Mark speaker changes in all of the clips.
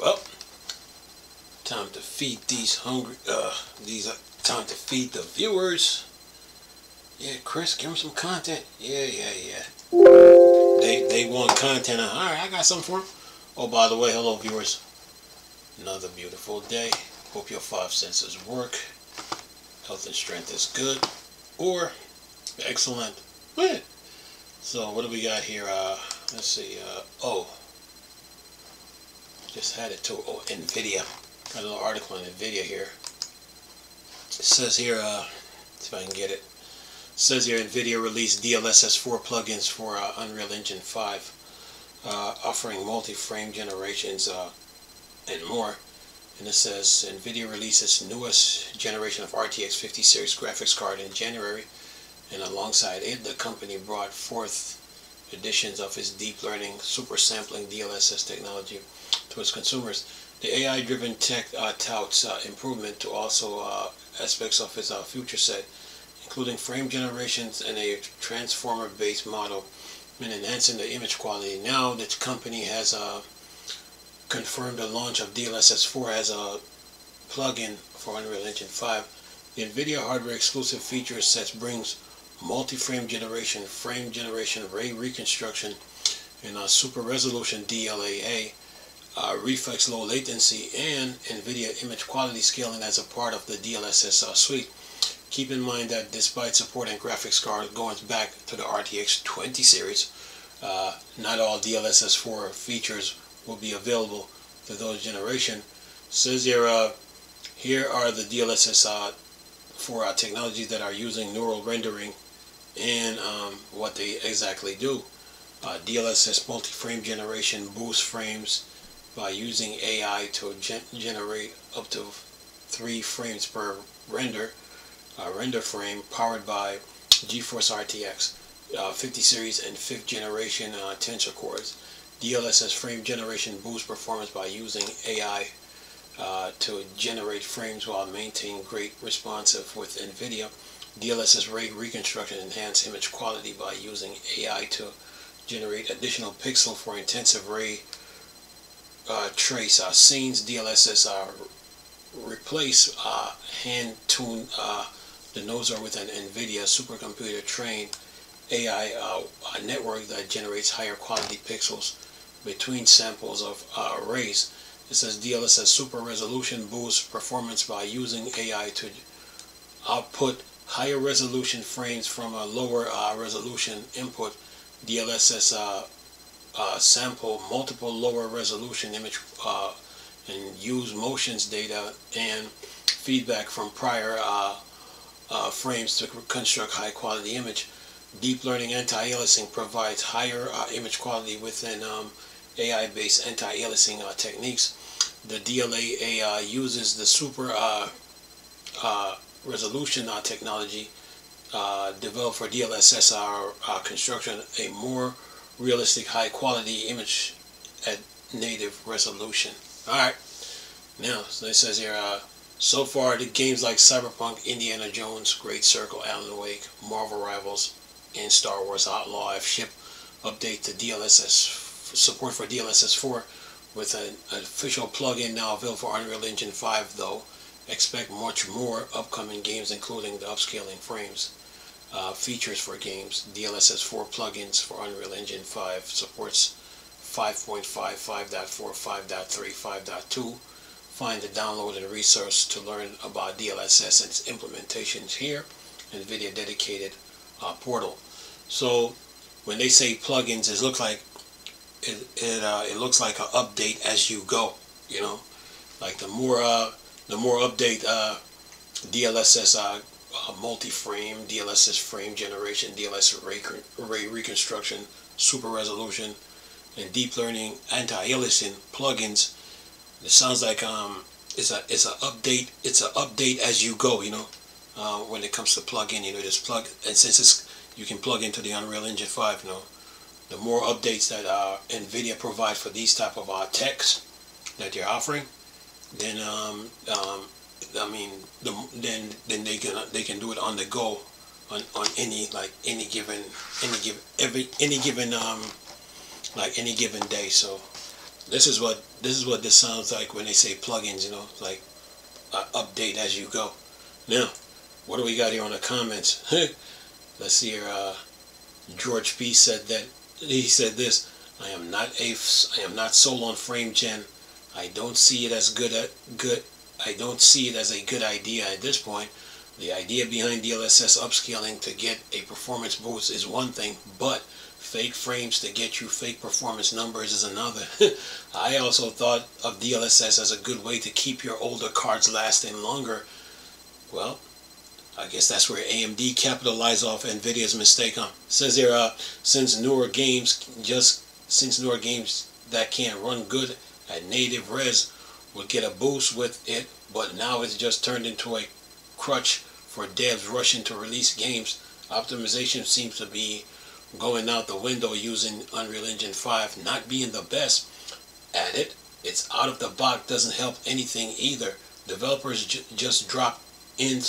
Speaker 1: Well, time to feed these hungry, time to feed the viewers. Yeah, Chris, give them some content. Yeah. They want content. Alright, I got something for them. Oh, by the way, hello viewers. Another beautiful day. Hope your five senses work. Health and strength is good. Or excellent. Yeah. So what do we got here? Let's see. Just had it to Nvidia. Got a little article on Nvidia here. It says here, see if I can get it. It says here Nvidia released Dlss 4 plugins for Unreal Engine 5, offering multi-frame generations and more. And it says Nvidia releases newest generation of RTX 50 series graphics card in January, and alongside it, the company brought forth editions of its deep learning super sampling DLSS technology to its consumers. The AI-driven tech touts improvement to also aspects of its future set, including frame generations and a transformer-based model, and enhancing the image quality. Now the company has confirmed the launch of Dlss 4 as a plugin for Unreal Engine 5. The Nvidia hardware exclusive feature sets brings multi-frame generation, frame generation, ray reconstruction, and super resolution DLAA, reflex low latency, and Nvidia image quality scaling as a part of the DLSS suite. Keep in mind that despite supporting graphics cards going back to the RTX 20 series, not all DLSS 4 features will be available to those generation. Says here, here are the DLSS 4 technologies that are using neural rendering and what they exactly do. DLSS multi-frame generation boosts frames by using AI to generate up to 3 frames per render frame, powered by GeForce RTX 50 series and 5th generation tensor cores. DLSS frame generation boosts performance by using AI to generate frames while maintaining great responsive with Nvidia. DLSS ray reconstruction enhance image quality by using AI to generate additional pixel for intensive ray trace scenes. DLSS replace hand-tuned denoiser with an Nvidia supercomputer trained AI network that generates higher quality pixels between samples of rays. It says DLSS super resolution boosts performance by using AI to output higher resolution frames from a lower resolution input. DLSS sample multiple lower resolution image and use motions data and feedback from prior frames to construct high quality image. Deep learning anti-aliasing provides higher image quality within AI-based anti-aliasing techniques. The DLAA uses the super resolution technology developed for DLSS construction, a more realistic high quality image at native resolution. Alright, now so it says here, so far the games like Cyberpunk, Indiana Jones, Great Circle, Alan Wake, Marvel Rivals, and Star Wars Outlaw have shipped update to DLSS support for DLSS 4 with an official plugin now available for Unreal Engine 5. Though expect much more upcoming games, including the upscaling frames features for games. DLSS 4 plugins for Unreal Engine 5 supports 5.5, 5.4, 5.3, 5.2. Find the download and resource to learn about DLSS and its implementations here. Nvidia dedicated portal. So when they say plugins, it looks like it looks like an update as you go. You know, like the more update DLSS multi-frame, DLSS frame generation, DLSS ray reconstruction, super resolution, and deep learning anti-aliasing plugins. It sounds like it's an update as you go. You know, when it comes to plug-in, you know, just plug, and since you can plug into the Unreal Engine 5, you know, the more updates that Nvidia provide for these type of techs that they're offering, then I mean, then they can do it on the go, on any given day. So This is what this sounds like when they say plugins. You know, like update as you go. Now, what do we got here on the comments? Let's see here. George P said that he said this. I am not sold on frame gen. I don't see it as I don't see it as a good idea at this point. The idea behind DLSS upscaling to get a performance boost is one thing, but fake frames to get you fake performance numbers is another. I also thought of DLSS as a good way to keep your older cards lasting longer. Well, I guess that's where AMD capitalized off Nvidia's mistake on. It says here, since newer games that can't run good at native res would get a boost with it, but now it's just turned into a crutch for devs rushing to release games. Optimization seems to be going out the window using Unreal Engine 5 not being the best at it. It's out of the box doesn't help anything either. Developers just drop in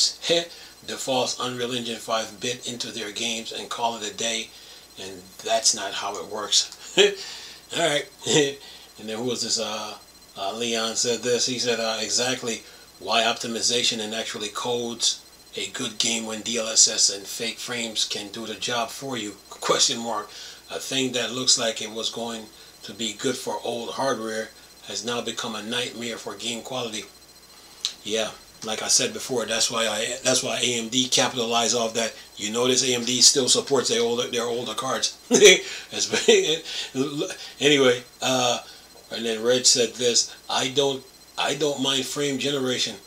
Speaker 1: defaults Unreal Engine 5 bit into their games and call it a day, and that's not how it works. Alright. And then who was this? Leon said this. He said exactly why optimization and actually codes a good game when DLSS and fake frames can do the job for you. Question mark. A thing that looks like it was going to be good for old hardware has now become a nightmare for game quality. Yeah, like I said before, that's why AMD capitalized off that. You notice AMD still supports their older cards. Anyway, and then Red said this. I don't mind frame generation.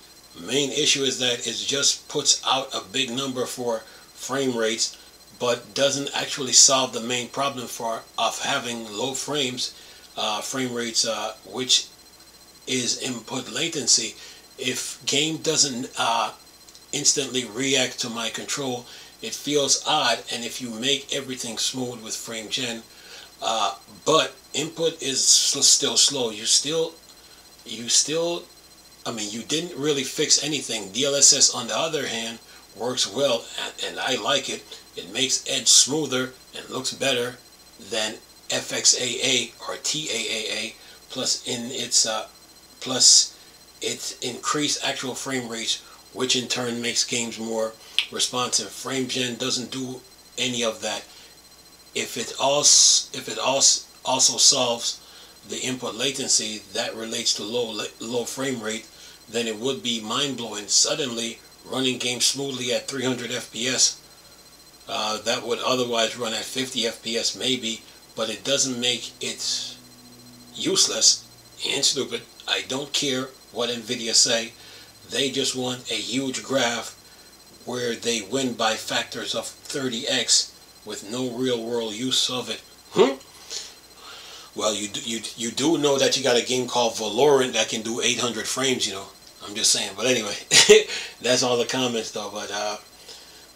Speaker 1: Main issue is that it just puts out a big number for frame rates, but doesn't actually solve the main problem of having low frame rates, which is input latency. If game doesn't instantly react to my control, it feels odd. And if you make everything smooth with frame gen, but input is still slow, you didn't really fix anything. DLSS, on the other hand, works well, and I like it. It makes edge smoother and looks better than FXAA or TAAA. Plus it increased actual frame rates, which in turn makes games more responsive. Frame gen doesn't do any of that. If it also solves the input latency that relates to low frame rate, then it would be mind-blowing. Suddenly running games smoothly at 300 FPS that would otherwise run at 50 FPS maybe, but it doesn't make it useless and stupid. I don't care what Nvidia say. They just want a huge graph where they win by factors of 30x with no real world use of it. Well, you do know that you got a game called Valorant that can do 800 frames, you know. I'm just saying. But anyway, that's all the comments though. But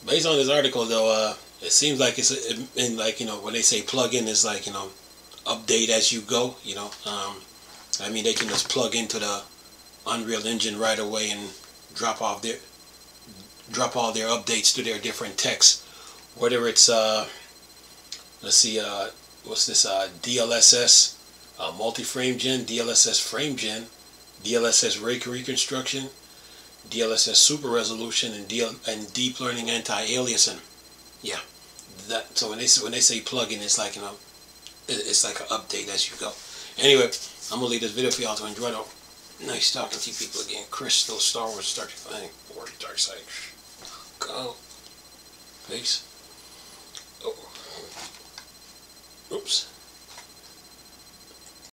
Speaker 1: based on this article though, it seems like it's in, like, you know, when they say plug-in, it's like, you know, update as you go, you know. I mean, they can just plug into the Unreal Engine right away and drop all their updates to their different techs, whether it's let's see, what's this, DLSS multi-frame gen, DLSS frame gen, DLSS ray reconstruction, DLSS super resolution, and deep learning anti-aliasing. Yeah, that. So when they say plug-in, it's like, you know, it's like an update as you go. Anyway, I'm gonna leave this video for y'all to enjoy. Though. Nice talking to you people again. Crystal Star Wars 35 or Dark Side. Go. Peace.